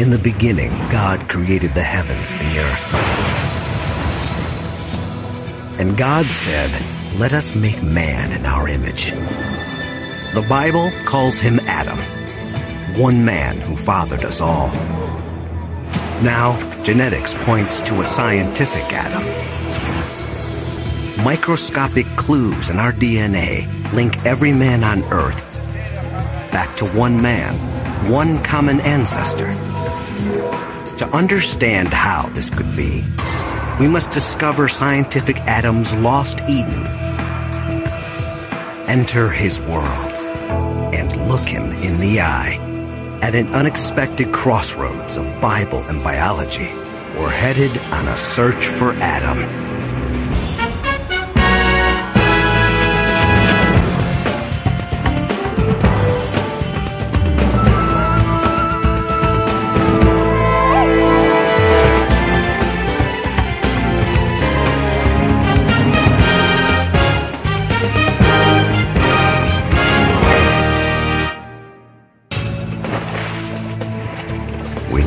In the beginning, God created the heavens and the earth. And God said, "Let us make man in our image." The Bible calls him Adam, one man who fathered us all. Now, genetics points to a scientific Adam. Microscopic clues in our DNA link every man on Earth back to one man, one common ancestor. To understand how this could be, we must discover scientific Adam's lost Eden, enter his world, and look him in the eye. At an unexpected crossroads of Bible and biology, we're headed on a search for Adam.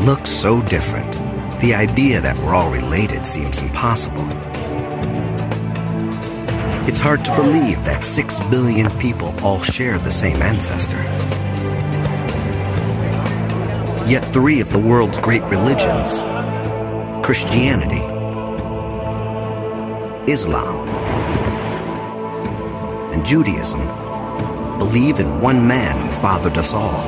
Look so different. The idea that we're all related seems impossible. It's hard to believe that 6 billion people all share the same ancestor. Yet 3 of the world's great religions, Christianity, Islam, and Judaism, believe in one man who fathered us all.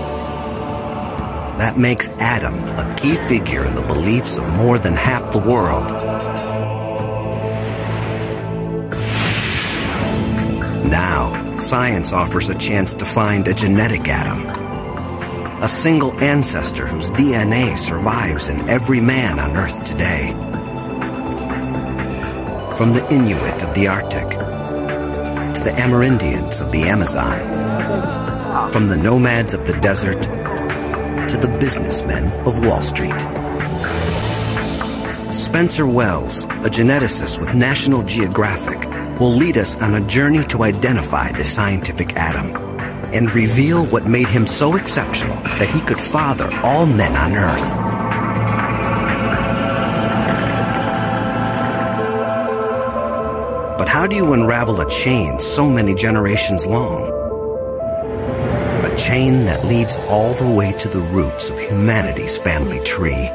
That makes Adam a key figure in the beliefs of more than half the world. Now, science offers a chance to find a genetic Adam, a single ancestor whose DNA survives in every man on Earth today. From the Inuit of the Arctic to the Amerindians of the Amazon, from the nomads of the desert to the businessmen of Wall Street. Spencer Wells, a geneticist with National Geographic, will lead us on a journey to identify the scientific Adam and reveal what made him so exceptional that he could father all men on Earth. But how do you unravel a chain so many generations long? Chain that leads all the way to the roots of humanity's family tree.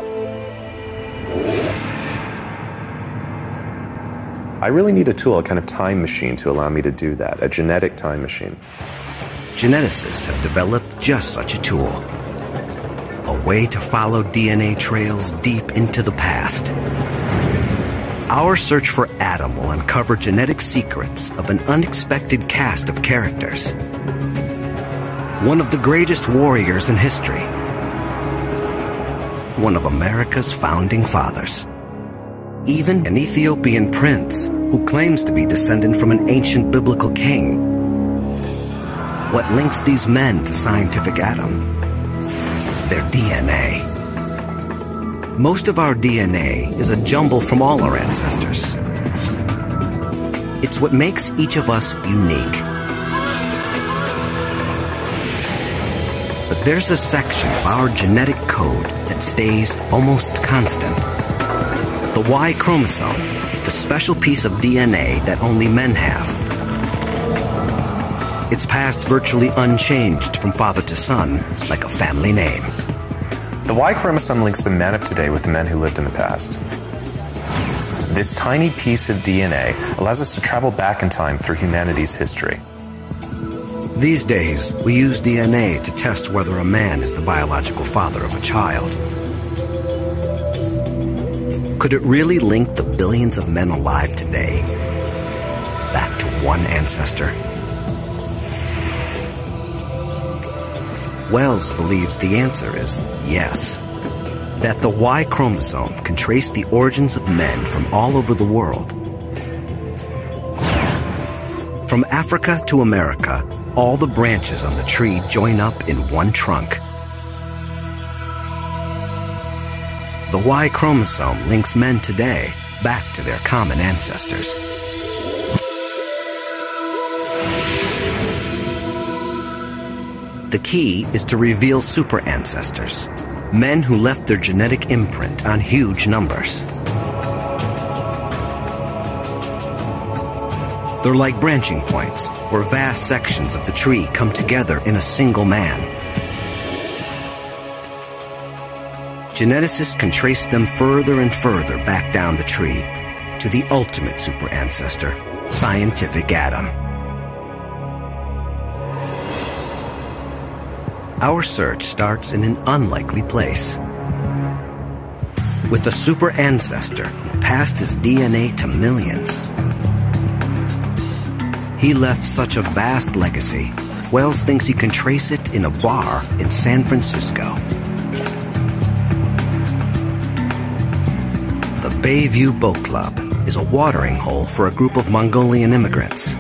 I really need a tool, a kind of time machine to allow me to do that, a genetic time machine. Geneticists have developed just such a tool. A way to follow DNA trails deep into the past. Our search for Adam will uncover genetic secrets of an unexpected cast of characters. One of the greatest warriors in history. One of America's founding fathers. Even an Ethiopian prince who claims to be descended from an ancient biblical king. What links these men to scientific Adam? Their DNA. Most of our DNA is a jumble from all our ancestors. It's what makes each of us unique. But there's a section of our genetic code that stays almost constant. The Y chromosome, the special piece of DNA that only men have. It's passed virtually unchanged from father to son, like a family name. The Y chromosome links the men of today with the men who lived in the past. This tiny piece of DNA allows us to travel back in time through humanity's history. These days, we use DNA to test whether a man is the biological father of a child. Could it really link the billions of men alive today back to one ancestor? Wells believes the answer is yes. That the Y chromosome can trace the origins of men from all over the world. From Africa to America, all the branches on the tree join up in one trunk. The Y chromosome links men today back to their common ancestors. The key is to reveal super ancestors, Men who left their genetic imprint on huge numbers. They're like branching points, where vast sections of the tree come together in a single man. Geneticists can trace them further and further back down the tree to the ultimate super ancestor, Scientific Adam. Our search starts in an unlikely place. With a super ancestor who passed his DNA to millions. He left such a vast legacy, Wells thinks he can trace it in a bar in San Francisco. The Bayview Boat Club is a watering hole for a group of Mongolian immigrants.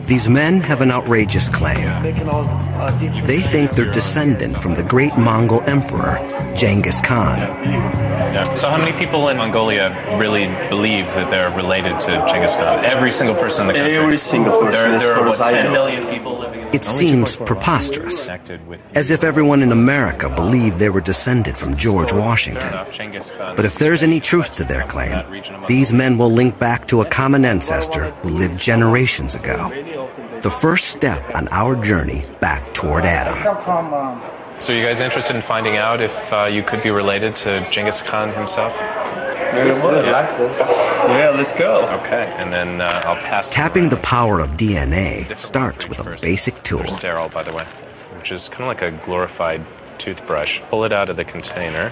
These men have an outrageous claim. They think they're descendant from the great Mongol emperor, Genghis Khan. Yeah. So how many people in Mongolia really believe that they're related to Genghis Khan? Every single person in the country? Every single person. There are, what, 10 million people living in It seems preposterous, as if everyone in America believed they were descended from George Washington. But if there's any truth to their claim, these men will link back to a common ancestor who lived generations ago. The first step on our journey back toward Adam. So you guys interested in finding out if you could be related to Genghis Khan himself? Yeah, let's go. Okay, and then I'll pass. Tapping the power of DNA starts with a basic tool. They're sterile, by the way, which is kind of like a glorified toothbrush. Pull it out of the container.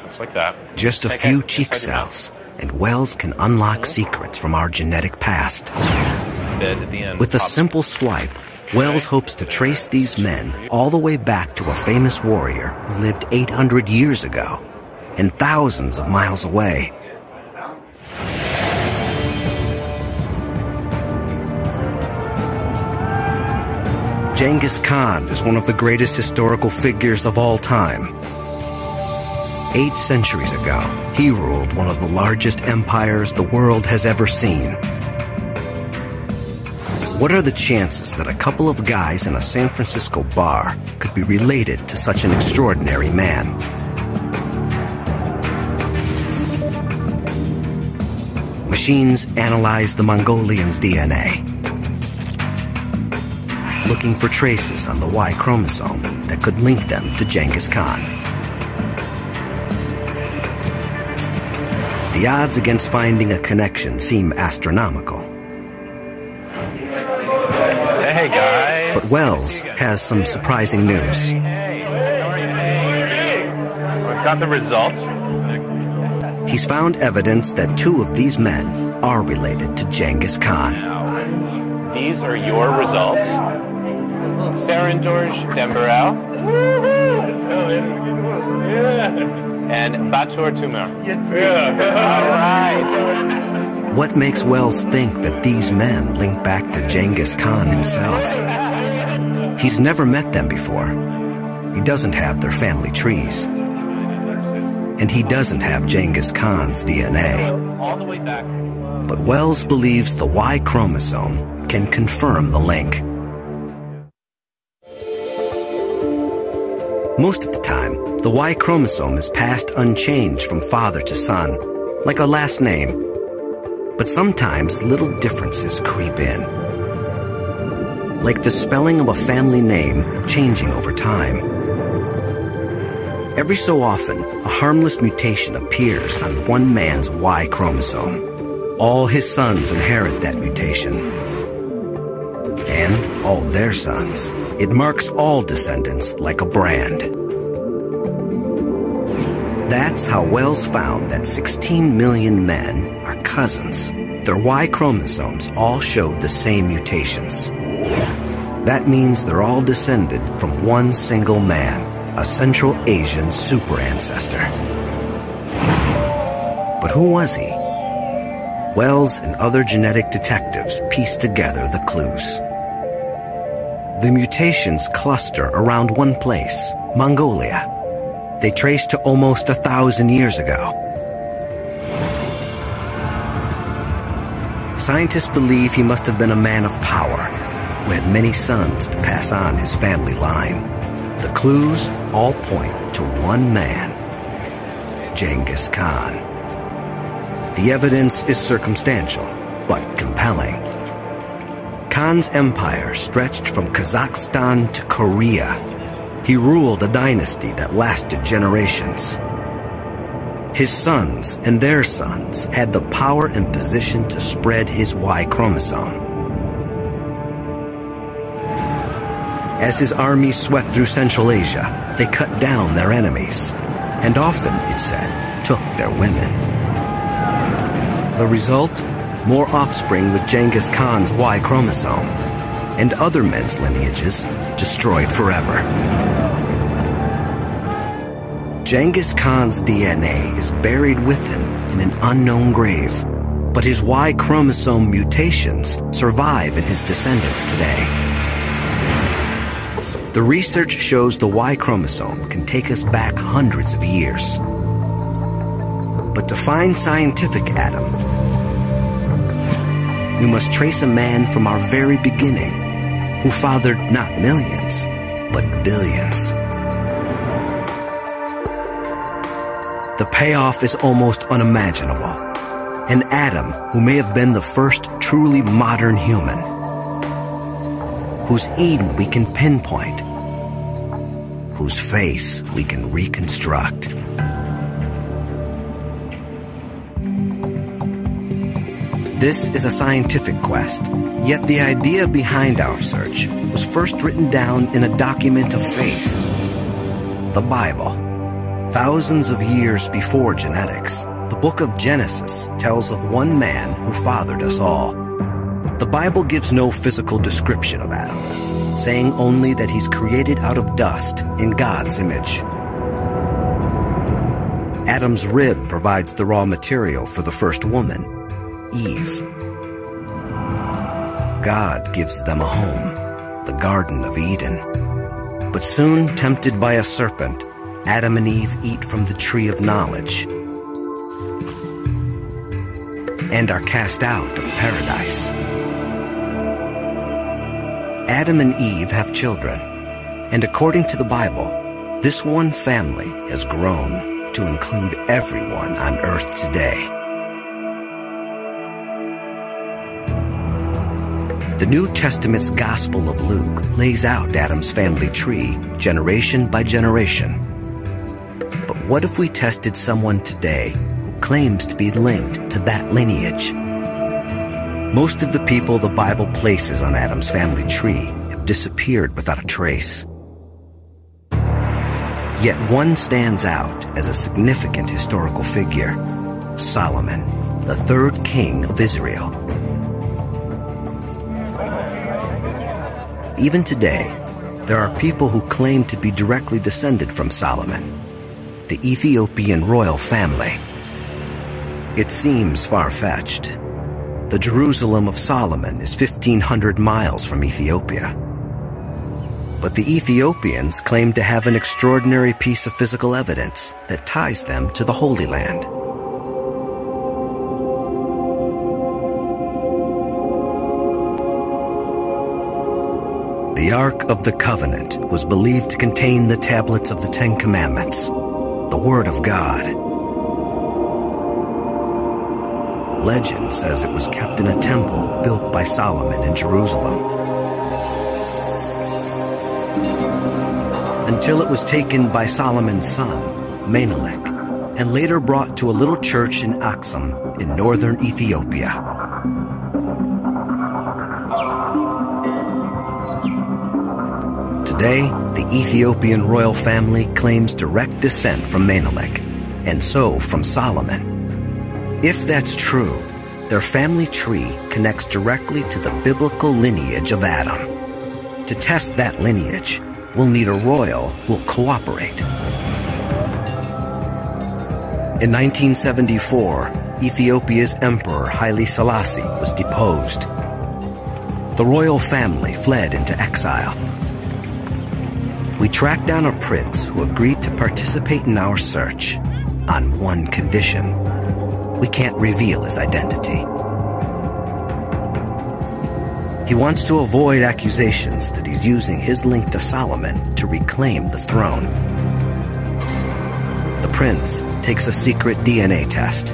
Just like that. Just a few cheek cells, and Wells can unlock secrets from our genetic past. With a simple swipe, Wells hopes to trace these men all the way back to a famous warrior who lived 800 years ago and thousands of miles away. Genghis Khan is one of the greatest historical figures of all time. 8 centuries ago, he ruled one of the largest empires the world has ever seen. What are the chances that a couple of guys in a San Francisco bar could be related to such an extraordinary man? Machines analyze the Mongolians' DNA, looking for traces on the Y chromosome that could link them to Genghis Khan. The odds against finding a connection seem astronomical. Hey, guys. But Wells has some surprising news. We've got the results. He's found evidence that 2 of these men are related to Genghis Khan. Now, these are your results. Saranjorj Dembarel. And Batur Tumar. All right. What makes Wells think that these men link back to Genghis Khan himself? He's never met them before. He doesn't have their family trees. And he doesn't have Genghis Khan's DNA. But Wells believes the Y chromosome can confirm the link. Most of the time, the Y chromosome is passed unchanged from father to son, like a last name. But sometimes little differences creep in. Like the spelling of a family name changing over time. Every so often, a harmless mutation appears on one man's Y chromosome. All his sons inherit that mutation. And all their sons. It marks all descendants like a brand. That's how Wells found that 16 million men are cousins. Their Y chromosomes all show the same mutations. That means they're all descended from one single man, a Central Asian super ancestor. But who was he? Wells and other genetic detectives pieced together the clues. The mutations cluster around one place, Mongolia. They trace to almost 1,000 years ago. Scientists believe he must have been a man of power, who had many sons to pass on his family line. The clues all point to one man, Genghis Khan. The evidence is circumstantial, but compelling. Khan's empire stretched from Kazakhstan to Korea. He ruled a dynasty that lasted generations. His sons and their sons had the power and position to spread his Y chromosome. As his armies swept through Central Asia, they cut down their enemies, and often, it said, took their women. The result? More offspring with Genghis Khan's Y chromosome, and other men's lineages destroyed forever. Genghis Khan's DNA is buried with him in an unknown grave, but his Y chromosome mutations survive in his descendants today. The research shows the Y chromosome can take us back hundreds of years. But to find scientific Adam, we must trace a man from our very beginning who fathered not millions, but billions. The payoff is almost unimaginable. An Adam who may have been the first truly modern human, whose Eden we can pinpoint, whose face we can reconstruct. This is a scientific quest, yet the idea behind our search was first written down in a document of faith, the Bible. Thousands of years before genetics, the book of Genesis tells of one man who fathered us all. The Bible gives no physical description of Adam, saying only that he's created out of dust in God's image. Adam's rib provides the raw material for the first woman, Eve. God gives them a home, the Garden of Eden. But soon, tempted by a serpent, Adam and Eve eat from the tree of knowledge and are cast out of paradise. Adam and Eve have children, and according to the Bible, this one family has grown to include everyone on earth today. The New Testament's Gospel of Luke lays out Adam's family tree, generation by generation. But what if we tested someone today who claims to be linked to that lineage? Most of the people the Bible places on Adam's family tree have disappeared without a trace. Yet one stands out as a significant historical figure, Solomon, the third king of Israel. Even today, there are people who claim to be directly descended from Solomon, the Ethiopian royal family. It seems far-fetched. The Jerusalem of Solomon is 1,500 miles from Ethiopia. But the Ethiopians claim to have an extraordinary piece of physical evidence that ties them to the Holy Land. The Ark of the Covenant was believed to contain the tablets of the Ten Commandments, the Word of God. Legend says it was kept in a temple built by Solomon in Jerusalem, until it was taken by Solomon's son, Menelik, and later brought to a little church in Aksum in northern Ethiopia. Today, the Ethiopian royal family claims direct descent from Menelik, and so from Solomon. If that's true, their family tree connects directly to the biblical lineage of Adam. To test that lineage, we'll need a royal who will cooperate. In 1974, Ethiopia's Emperor Haile Selassie was deposed. The royal family fled into exile. We tracked down a prince who agreed to participate in our search on one condition: we can't reveal his identity. He wants to avoid accusations that he's using his link to Solomon to reclaim the throne. The prince takes a secret DNA test.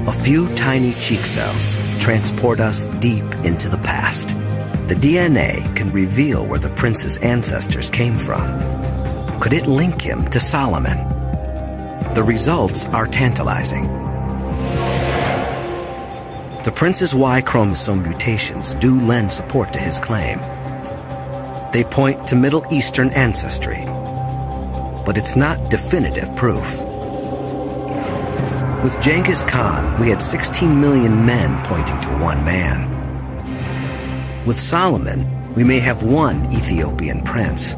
A few tiny cheek cells transport us deep into the past. The DNA can reveal where the prince's ancestors came from. Could it link him to Solomon? The results are tantalizing. The prince's Y chromosome mutations do lend support to his claim. They point to Middle Eastern ancestry, but it's not definitive proof. With Genghis Khan, we had 16 million men pointing to one man. With Solomon, we may have one Ethiopian prince.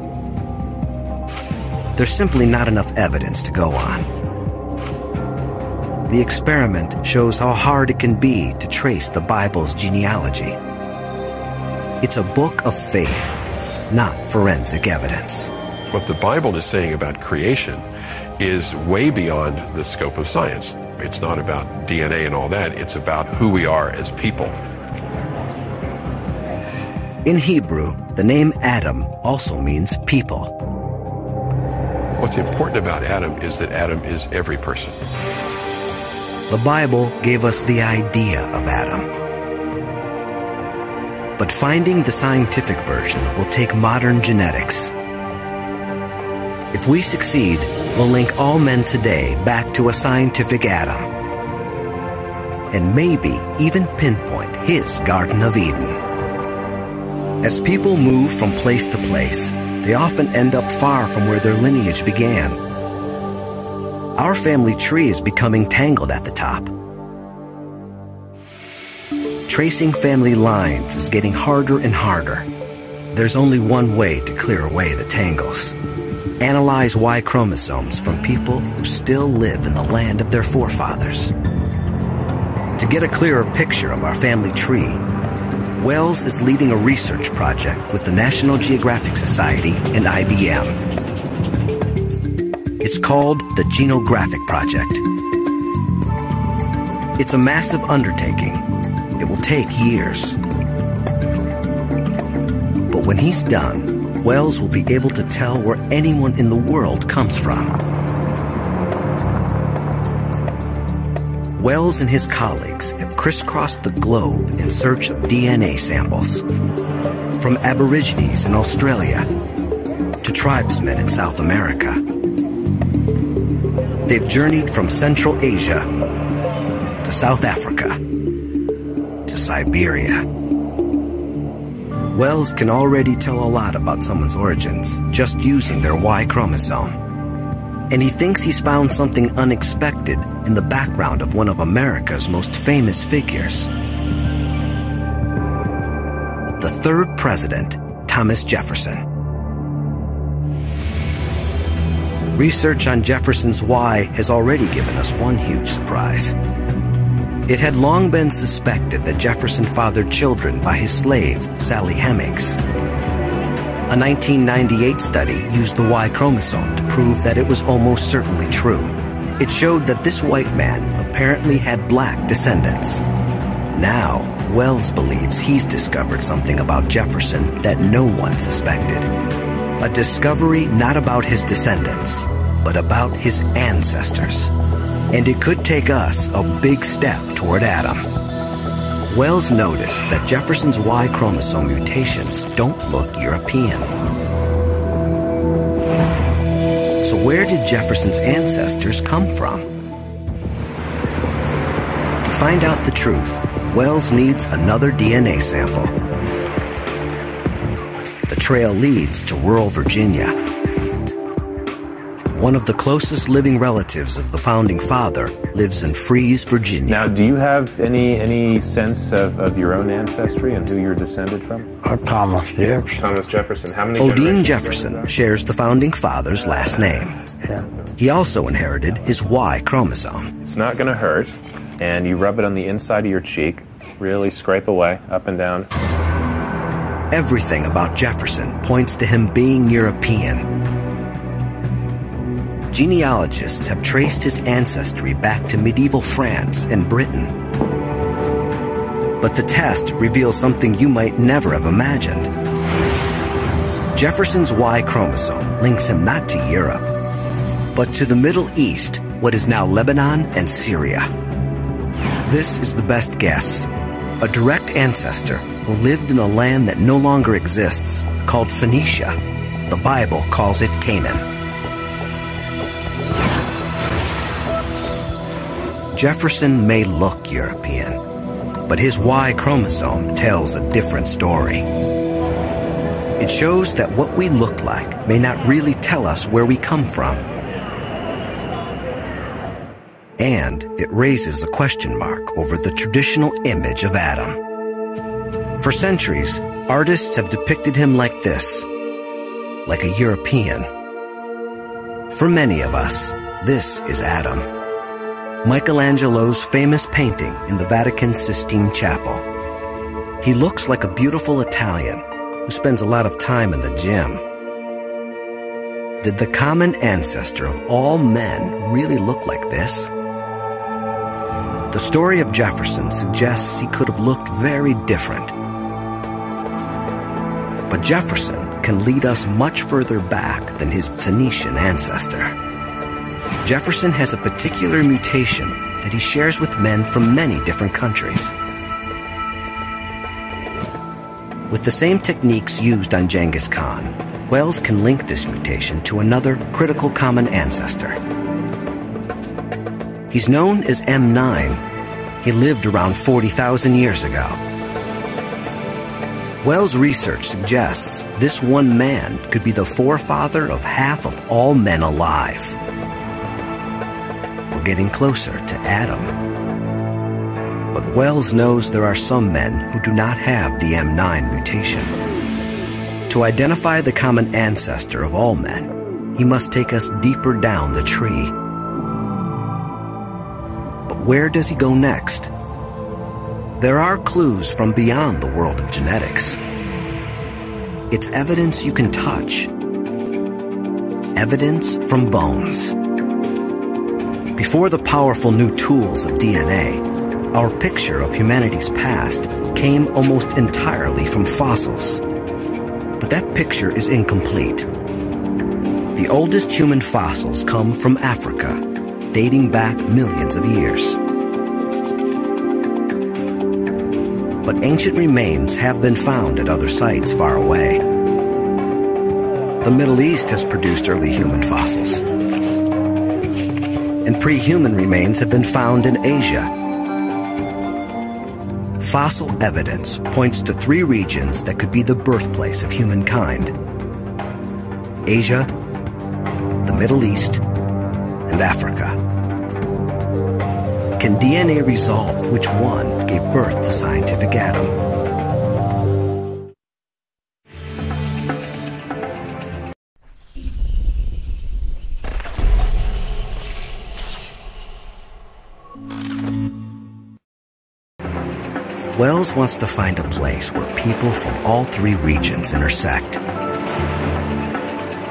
There's simply not enough evidence to go on. The experiment shows how hard it can be to trace the Bible's genealogy. It's a book of faith, not forensic evidence. What the Bible is saying about creation is way beyond the scope of science. It's not about DNA and all that. It's about who we are as people. In Hebrew, the name Adam also means people. What's important about Adam is that Adam is every person. The Bible gave us the idea of Adam. But finding the scientific version will take modern genetics. If we succeed, we'll link all men today back to a scientific Adam. And maybe even pinpoint his Garden of Eden. As people move from place to place, they often end up far from where their lineage began. Our family tree is becoming tangled at the top. Tracing family lines is getting harder and harder. There's only one way to clear away the tangles. Analyze Y chromosomes from people who still live in the land of their forefathers. To get a clearer picture of our family tree, Wells is leading a research project with the National Geographic Society and IBM. It's called the Genographic Project. It's a massive undertaking. It will take years. But when he's done, Wells will be able to tell where anyone in the world comes from. Wells and his colleagues have crisscrossed the globe in search of DNA samples. From Aborigines in Australia to tribesmen in South America. They've journeyed from Central Asia to South Africa to Siberia. Wells can already tell a lot about someone's origins just using their Y chromosome. And he thinks he's found something unexpected in the background of one of America's most famous figures. The third president, Thomas Jefferson. Research on Jefferson's Y has already given us one huge surprise. It had long been suspected that Jefferson fathered children by his slave, Sally Hemings. A 1998 study used the Y chromosome to prove that it was almost certainly true. It showed that this white man apparently had black descendants. Now, Wells believes he's discovered something about Jefferson that no one suspected. A discovery not about his descendants, but about his ancestors. And it could take us a big step toward Adam. Wells noticed that Jefferson's Y chromosome mutations don't look European. So where did Jefferson's ancestors come from? To find out the truth, Wells needs another DNA sample. The trail leads to rural Virginia. One of the closest living relatives of the founding father lives in Fries, Virginia. Now, do you have any sense of your own ancestry and who you're descended from? Thomas Jefferson. Thomas Jefferson. How many Odine generations Jefferson shares the founding father's last name. Yeah. He also inherited his Y chromosome. It's not going to hurt, and you rub it on the inside of your cheek. Really scrape away, up and down. Everything about Jefferson points to him being European. Genealogists have traced his ancestry back to medieval France and Britain. But the test reveals something you might never have imagined. Jefferson's Y chromosome links him not to Europe, but to the Middle East, what is now Lebanon and Syria. This is the best guess. A direct ancestor who lived in a land that no longer exists, called Phoenicia. The Bible calls it Canaan. Jefferson may look European, but his Y chromosome tells a different story. It shows that what we look like may not really tell us where we come from. And it raises a question mark over the traditional image of Adam. For centuries, artists have depicted him like this, like a European. For many of us, this is Adam. Michelangelo's famous painting in the Vatican's Sistine Chapel. He looks like a beautiful Italian who spends a lot of time in the gym. Did the common ancestor of all men really look like this? The story of Jefferson suggests he could have looked very different. But Jefferson can lead us much further back than his Phoenician ancestor. Jefferson has a particular mutation that he shares with men from many different countries. With the same techniques used on Genghis Khan, Wells can link this mutation to another critical common ancestor. He's known as M9. He lived around 40,000 years ago. Wells' research suggests this one man could be the forefather of half of all men alive. We're getting closer to Adam. But Wells knows there are some men who do not have the M9 mutation. To identify the common ancestor of all men, he must take us deeper down the tree. But where does he go next? There are clues from beyond the world of genetics. It's evidence you can touch. Evidence from bones. Before the powerful new tools of DNA, our picture of humanity's past came almost entirely from fossils. But that picture is incomplete. The oldest human fossils come from Africa, dating back millions of years. But ancient remains have been found at other sites far away. The Middle East has produced early human fossils. And pre-human remains have been found in Asia. Fossil evidence points to 3 regions that could be the birthplace of humankind: Asia, the Middle East, and Africa. Can DNA resolve which one gave birth to scientific Adam? Wells wants to find a place where people from all 3 regions intersect.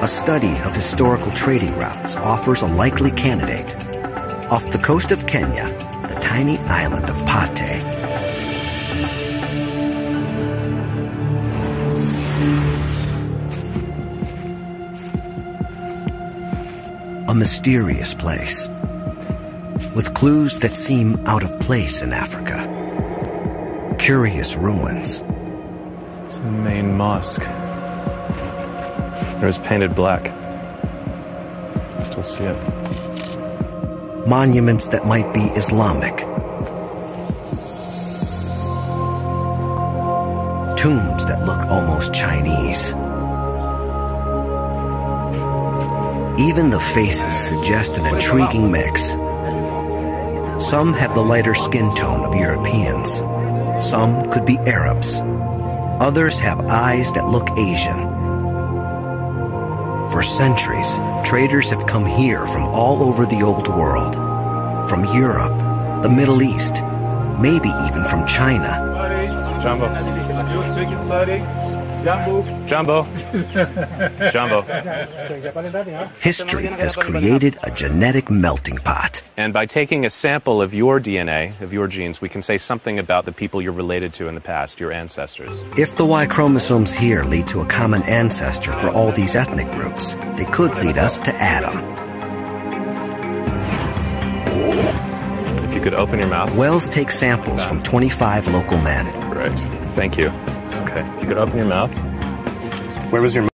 A study of historical trading routes offers a likely candidate. Off the coast of Kenya, the tiny island of Pate. A mysterious place, with clues that seem out of place in Africa. Curious ruins. It's the main mosque. It was painted black. Still see it. Monuments that might be Islamic. Tombs that look almost Chinese. Even the faces suggest an intriguing mix. Some have the lighter skin tone of Europeans. Some could be Arabs. Others have eyes that look Asian. For centuries, traders have come here from all over the old world. From Europe, the Middle East, maybe even from China. Jumbo. Jumbo. Jumbo. History has created a genetic melting pot. And by taking a sample of your DNA, of your genes, we can say something about the people you're related to in the past, your ancestors. If the Y chromosomes here lead to a common ancestor for all these ethnic groups, they could lead us to Adam. If you could open your mouth. Wells takes samples from 25 local men. Correct. Thank you. Okay. If you could open your mouth. Where was your mouth?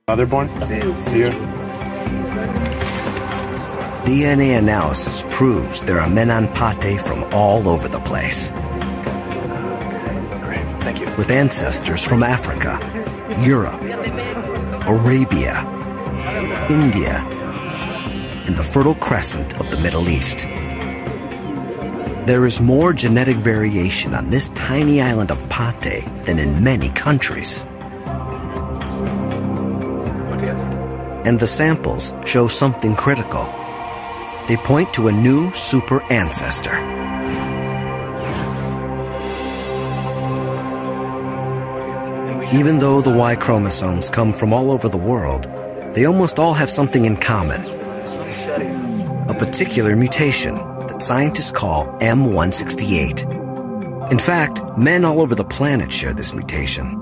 Motherborn? See you. DNA analysis proves there are men on Pate from all over the place. Great. Thank you. With ancestors from Africa, Europe, Arabia, India, and the Fertile Crescent of the Middle East. There is more genetic variation on this tiny island of Pate than in many countries. And the samples show something critical. They point to a new super ancestor. Even though the Y chromosomes come from all over the world, they almost all have something in common. A particular mutation that scientists call M168. In fact, men all over the planet share this mutation.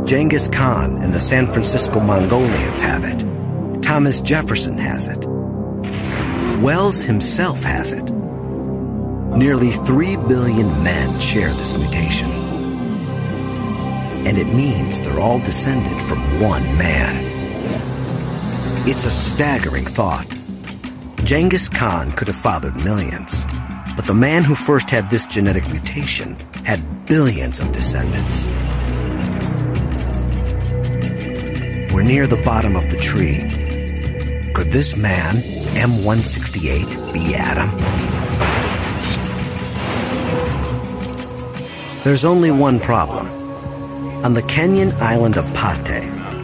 Genghis Khan and the San Francisco Mongolians have it. Thomas Jefferson has it. Wells himself has it. Nearly 3 billion men share this mutation. And it means they're all descended from one man. It's a staggering thought. Genghis Khan could have fathered millions, but the man who first had this genetic mutation had billions of descendants. We're near the bottom of the tree. Could this man, M168, be Adam? There's only one problem. On the Kenyan island of Pate,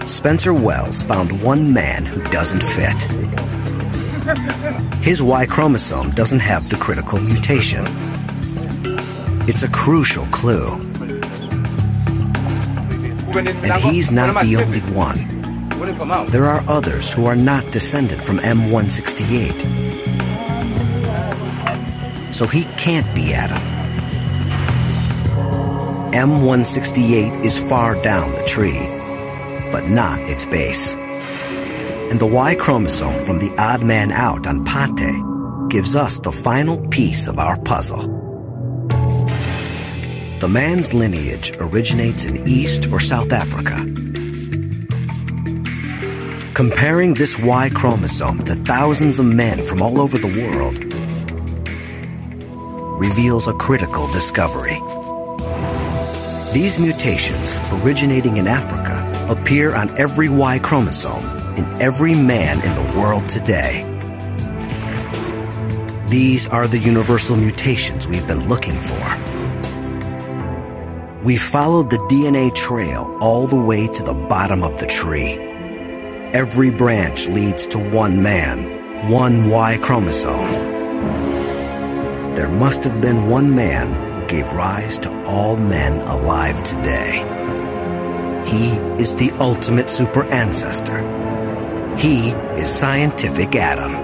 Spencer Wells found one man who doesn't fit. His Y chromosome doesn't have the critical mutation. It's a crucial clue. And he's not the only one. There are others who are not descended from M168. So he can't be Adam. M168 is far down the tree, but not its base. And the Y chromosome from the odd man out on Pate gives us the final piece of our puzzle. The man's lineage originates in East or South Africa. Comparing this Y chromosome to thousands of men from all over the world reveals a critical discovery. These mutations originating in Africa appear on every Y chromosome in every man in the world today. These are the universal mutations we've been looking for. We followed the DNA trail all the way to the bottom of the tree. Every branch leads to one man, one Y chromosome. There must have been one man who gave rise to all men alive today. He is the ultimate super ancestor. He is Scientific Adam.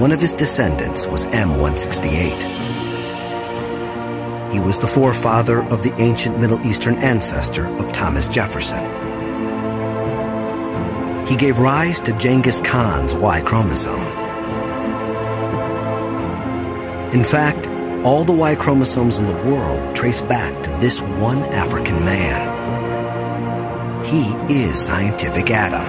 One of his descendants was M168. He was the forefather of the ancient Middle Eastern ancestor of Thomas Jefferson. He gave rise to Genghis Khan's Y chromosome. In fact, all the Y chromosomes in the world trace back to this one African man. He is Scientific Adam.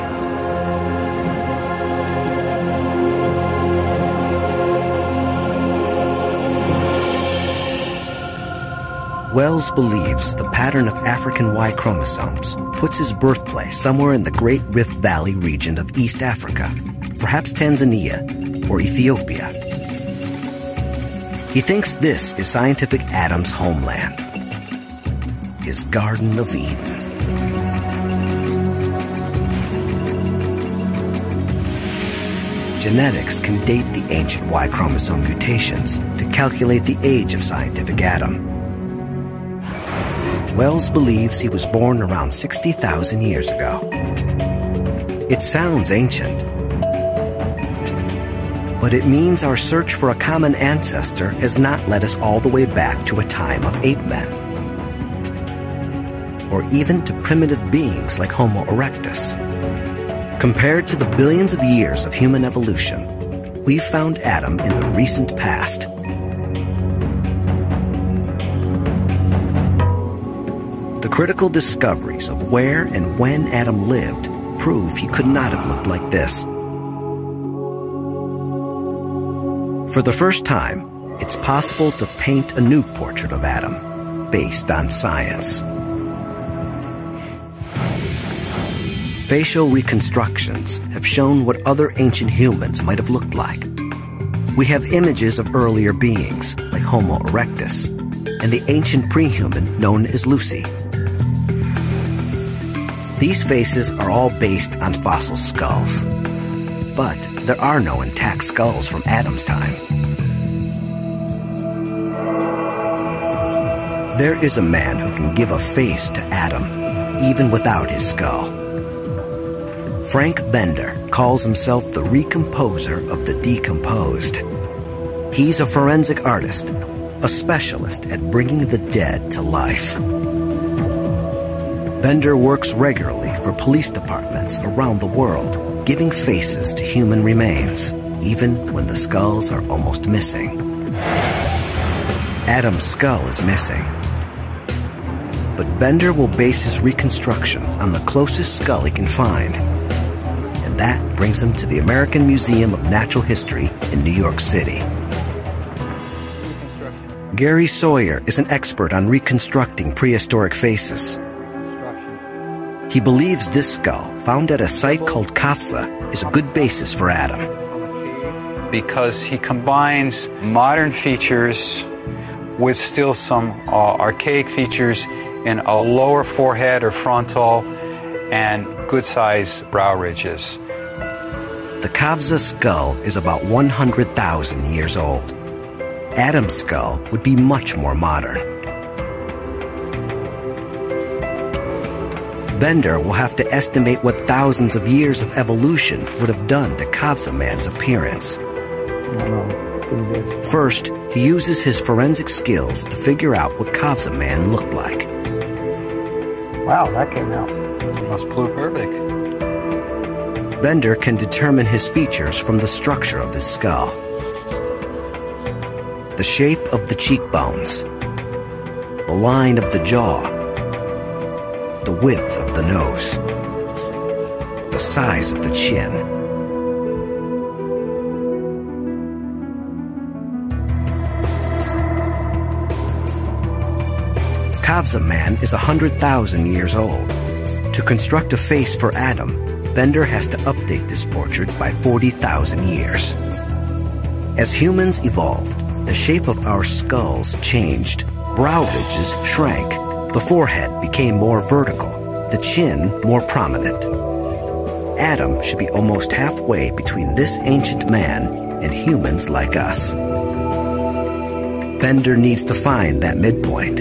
Wells believes the pattern of African Y chromosomes puts his birthplace somewhere in the Great Rift Valley region of East Africa, perhaps Tanzania or Ethiopia. He thinks this is Scientific Adam's homeland, his Garden of Eden. genetics can date the ancient Y chromosome mutations to calculate the age of scientific Adam. Wells believes he was born around 60,000 years ago. It sounds ancient, but it means our search for a common ancestor has not led us all the way back to a time of ape men, or even to primitive beings like Homo erectus. Compared to the billions of years of human evolution, we've found Adam in the recent past. The critical discoveries of where and when Adam lived prove he could not have looked like this. For the first time, it's possible to paint a new portrait of Adam based on science. Facial reconstructions have shown what other ancient humans might have looked like. We have images of earlier beings, like Homo erectus, and the ancient pre-human known as Lucy. These faces are all based on fossil skulls, but there are no intact skulls from Adam's time. There is a man who can give a face to Adam, even without his skull. Frank Bender calls himself the recomposer of the decomposed. He's a forensic artist, a specialist at bringing the dead to life. Bender works regularly for police departments around the world, giving faces to human remains, even when the skulls are almost missing. Adam's skull is missing, but Bender will base his reconstruction on the closest skull he can find. And that brings him to the American Museum of Natural History in New York City. Gary Sawyer is an expert on reconstructing prehistoric faces. He believes this skull, found at a site called Kafza, is a good basis for Adam. Because he combines modern features with still some archaic features in a lower forehead or frontal and good-sized brow ridges. The Kafza skull is about 100,000 years old. Adam's skull would be much more modern. Bender will have to estimate what thousands of years of evolution would have done to Kafza man's appearance. First, he uses his forensic skills to figure out what Kafza man looked like. Wow, that came out. Must flew perfect. Bender can determine his features from the structure of his skull. The shape of the cheekbones, the line of the jaw, the width of the nose, the size of the chin. Kafza man is 100,000 years old. To construct a face for Adam, Bender has to update this portrait by 40,000 years. As humans evolved, the shape of our skulls changed. Brow ridges shrank. The forehead became more vertical, the chin more prominent. Adam should be almost halfway between this ancient man and humans like us. Bender needs to find that midpoint.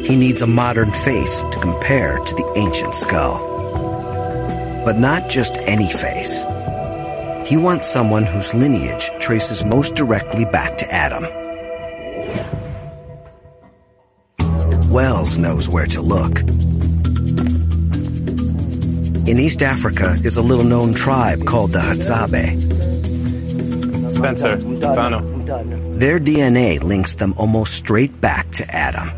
He needs a modern face to compare to the ancient skull. But not just any face. He wants someone whose lineage traces most directly back to Adam. Wells knows where to look. In East Africa is a little-known tribe called the Hadzabe. Spencer, Fano. Their DNA links them almost straight back to Adam.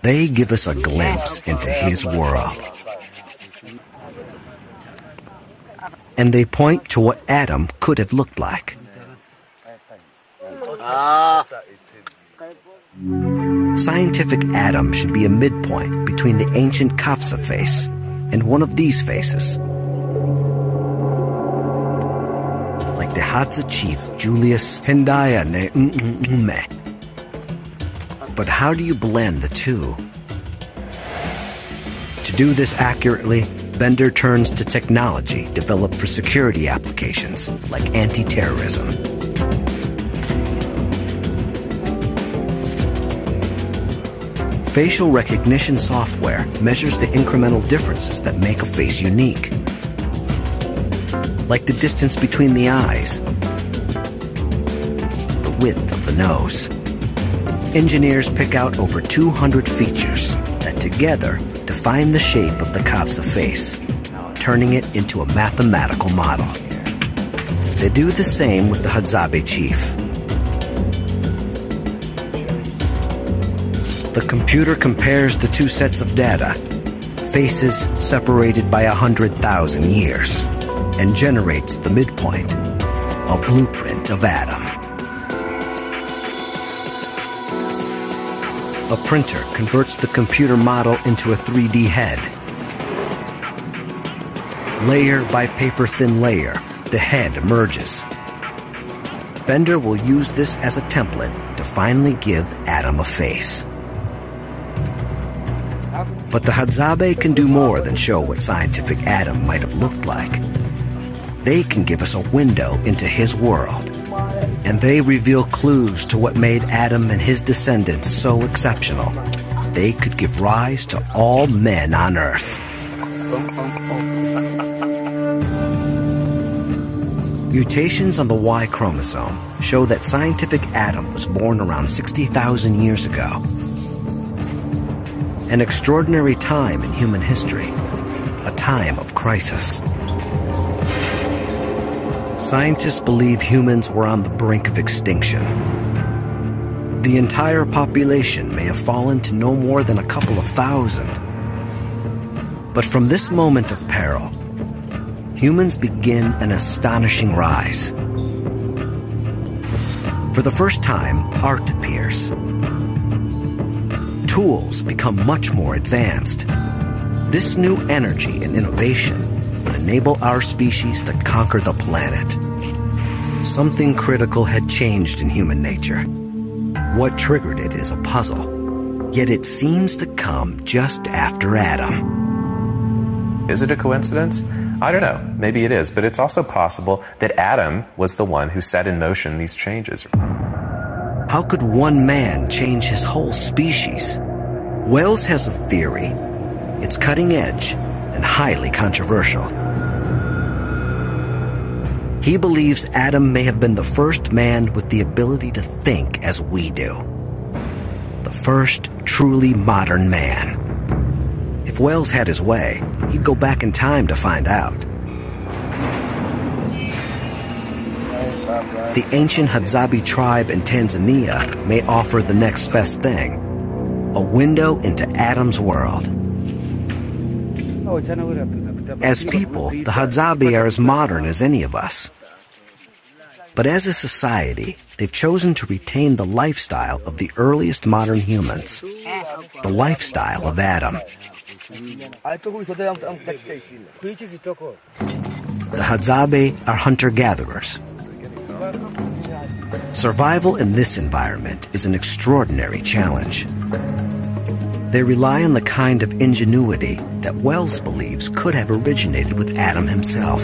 They give us a glimpse into his world. And they point to what Adam could have looked like. Scientific Adam should be a midpoint between the ancient Kafza face and one of these faces. Like the Hadza chief Julius Hendaya Ne M'me. But how do you blend the two? To do this accurately, Bender turns to technology developed for security applications like anti-terrorism. Facial recognition software measures the incremental differences that make a face unique, like the distance between the eyes, the width of the nose. Engineers pick out over 200 features that together define the shape of the Kafsa face, turning it into a mathematical model. They do the same with the Hadzabe chief. The computer compares the two sets of data, faces separated by 100,000 years, and generates the midpoint, a blueprint of Adam. A printer converts the computer model into a 3D head. Layer by paper-thin layer, the head emerges. Bender will use this as a template to finally give Adam a face. But the Hadzabe can do more than show what scientific Adam might have looked like. They can give us a window into his world, and they reveal clues to what made Adam and his descendants so exceptional. They could give rise to all men on Earth. Mutations on the Y chromosome show that scientific Adam was born around 60,000 years ago. An extraordinary time in human history, a time of crisis. Scientists believe humans were on the brink of extinction. The entire population may have fallen to no more than a couple of thousand. But from this moment of peril, humans begin an astonishing rise. For the first time, art appears. Tools become much more advanced. This new energy and innovation would enable our species to conquer the planet. Something critical had changed in human nature. What triggered it is a puzzle, yet it seems to come just after Adam. Is it a coincidence? I don't know. Maybe it is, but it's also possible that Adam was the one who set in motion these changes. How could one man change his whole species? Wells has a theory. It's cutting edge and highly controversial. He believes Adam may have been the first man with the ability to think as we do. The first truly modern man. If Wells had his way, he'd go back in time to find out. The ancient Hadzabe tribe in Tanzania may offer the next best thing, a window into Adam's world. As people, the Hadzabe are as modern as any of us. But as a society, they've chosen to retain the lifestyle of the earliest modern humans, the lifestyle of Adam. The Hadzabe are hunter-gatherers. Survival in this environment is an extraordinary challenge. They rely on the kind of ingenuity that Wells believes could have originated with Adam himself.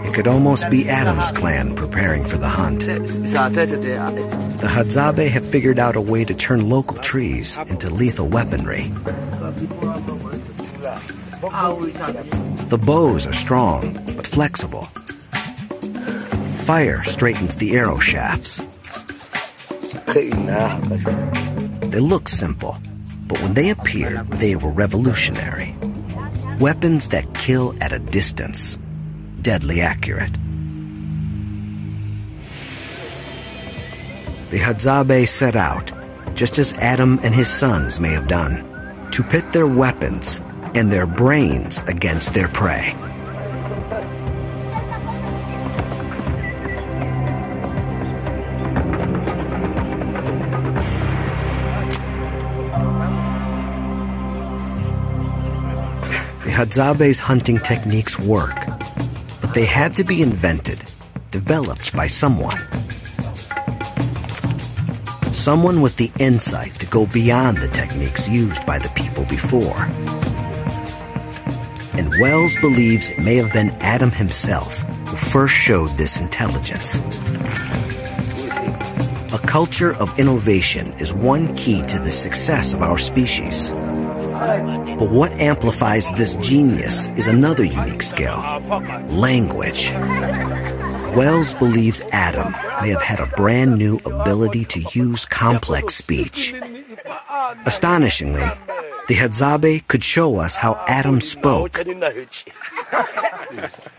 It could almost be Adam's clan preparing for the hunt. The Hadzabe have figured out a way to turn local trees into lethal weaponry. The bows are strong, but flexible. Fire straightens the arrow shafts. They look simple, but when they appeared, they were revolutionary. Weapons that kill at a distance, deadly accurate. The Hadzabe set out, just as Adam and his sons may have done, to pit their weapons and their brains against their prey. The Hadzabe's hunting techniques work, but they had to be invented, developed by someone. someone with the insight to go beyond the techniques used by the people before. And Wells believes it may have been Adam himself who first showed this intelligence. A culture of innovation is one key to the success of our species. But what amplifies this genius is another unique skill: language. Wells believes Adam may have had a brand new ability to use complex speech. Astonishingly, the Hadzabe could show us how Adam spoke.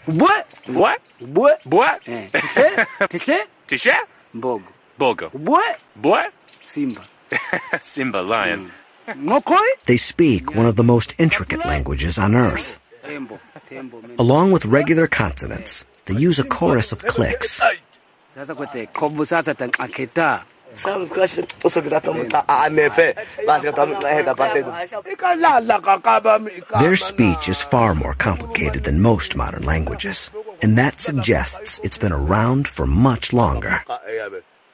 What? What? What? What? Tisha? Bogo. What? What? Simba. Simba, lion. They speak one of the most intricate languages on Earth. Along with regular consonants, they use a chorus of clicks. Their speech is far more complicated than most modern languages, and that suggests it's been around for much longer.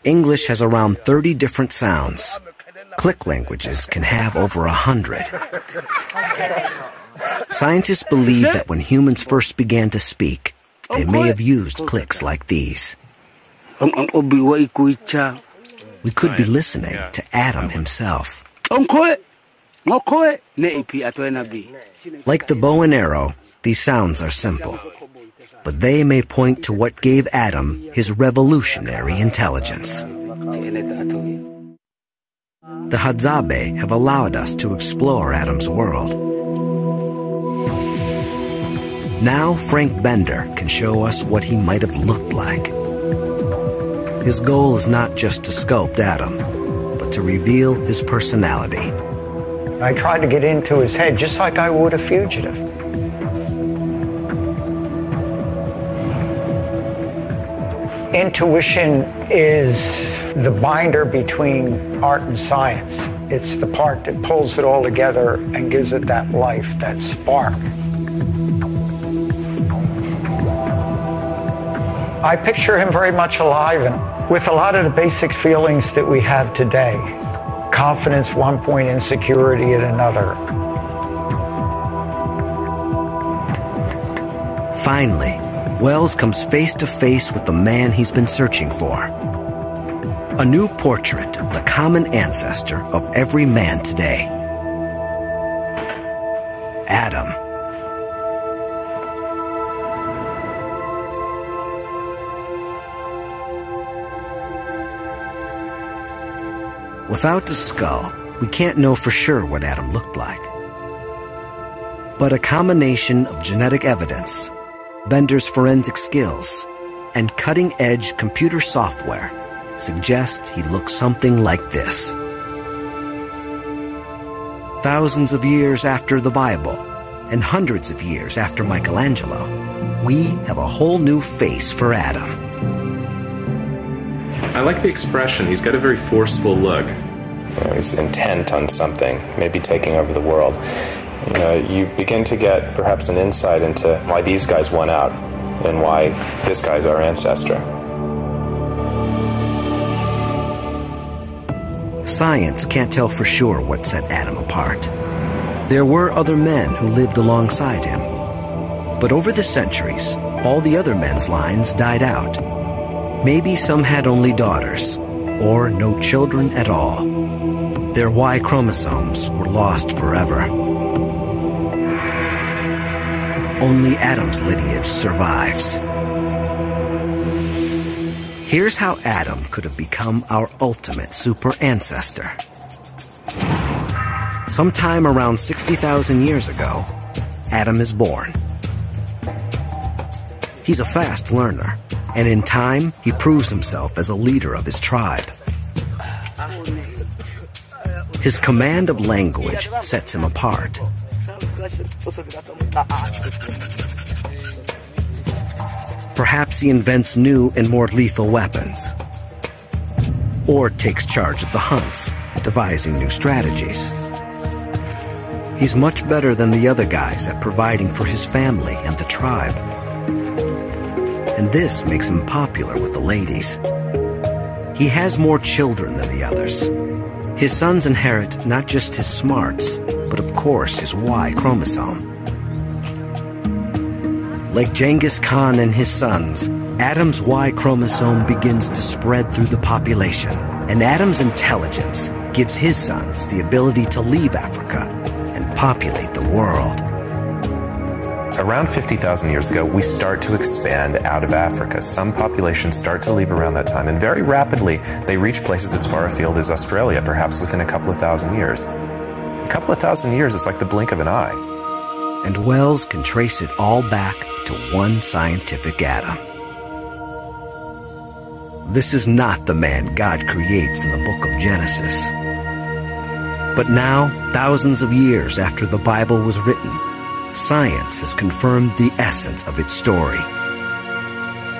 English has around 30 different sounds. Click languages can have over 100. Scientists believe that when humans first began to speak, they may have used clicks like these. We could be listening to Adam himself. Like the bow and arrow, these sounds are simple, but they may point to what gave Adam his revolutionary intelligence. The Hadzabe have allowed us to explore Adam's world. Now Frank Bender can show us what he might have looked like. His goal is not just to sculpt Adam, but to reveal his personality. I tried to get into his head just like I would a fugitive. Intuition is the binder between art and science. It's the part that pulls it all together and gives it that life, that spark. I picture him very much alive and with a lot of the basic feelings that we have today. Confidence at one point, insecurity at another. Finally, Wells comes face to face with the man he's been searching for. A new portrait of the common ancestor of every man today. Adam. Without the skull, we can't know for sure what Adam looked like. But a combination of genetic evidence, Bender's forensic skills, and cutting-edge computer software suggests he looks something like this. Thousands of years after the Bible, and hundreds of years after Michelangelo, we have a whole new face for Adam. I like the expression. He's got a very forceful look. He's intent on something, maybe taking over the world. You begin to get perhaps an insight into why these guys won out and why this guy's our ancestor. Science can't tell for sure what set Adam apart. There were other men who lived alongside him. But over the centuries, all the other men's lines died out. Maybe some had only daughters, or no children at all. Their Y chromosomes were lost forever. Only Adam's lineage survives. Here's how Adam could have become our ultimate super ancestor. Sometime around 60,000 years ago, Adam is born. He's a fast learner, and in time, he proves himself as a leader of his tribe. His command of language sets him apart. Perhaps he invents new and more lethal weapons, or takes charge of the hunts, devising new strategies. He's much better than the other guys at providing for his family and the tribe. And this makes him popular with the ladies. He has more children than the others. His sons inherit not just his smarts, but of course his Y chromosome. Like Genghis Khan and his sons, Adam's Y chromosome begins to spread through the population, and Adam's intelligence gives his sons the ability to leave Africa and populate the world. Around 50,000 years ago, we start to expand out of Africa. Some populations start to leave around that time, and very rapidly they reach places as far afield as Australia, perhaps within a couple of thousand years. A couple of thousand years is like the blink of an eye. And Wells can trace it all back to one scientific Adam. This is not the man God creates in the book of Genesis. But now, thousands of years after the Bible was written, science has confirmed the essence of its story.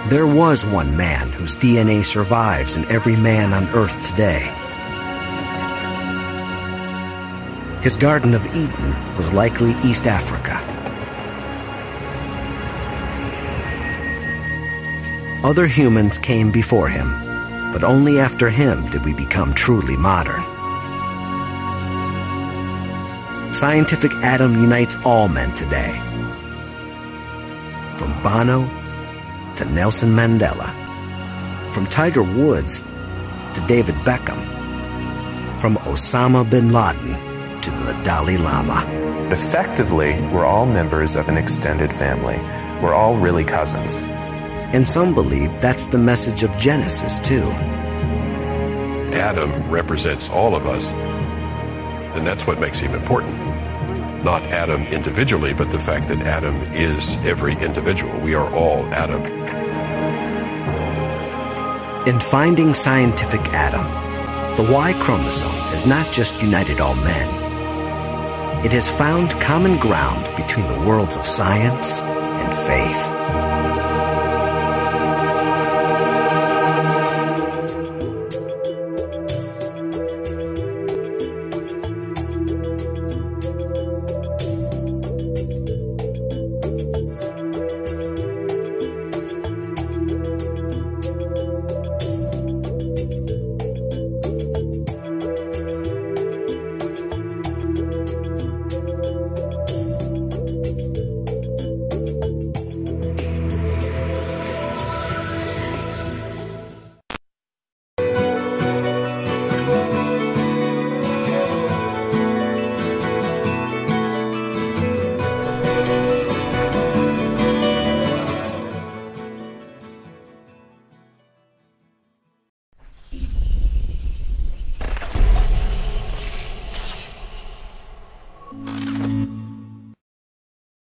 There was one man whose DNA survives in every man on Earth today. His Garden of Eden was likely East Africa. Other humans came before him, but only after him did we become truly modern. Scientific Adam unites all men today. From Bono to Nelson Mandela. From Tiger Woods to David Beckham. From Osama bin Laden to the Dalai Lama. Effectively, we're all members of an extended family. We're all really cousins. And some believe that's the message of Genesis, too. Adam represents all of us, and that's what makes him important. Not Adam individually, but the fact that Adam is every individual. We are all Adam. In finding scientific Adam, the Y chromosome has not just united all men. It has found common ground between the worlds of science and faith.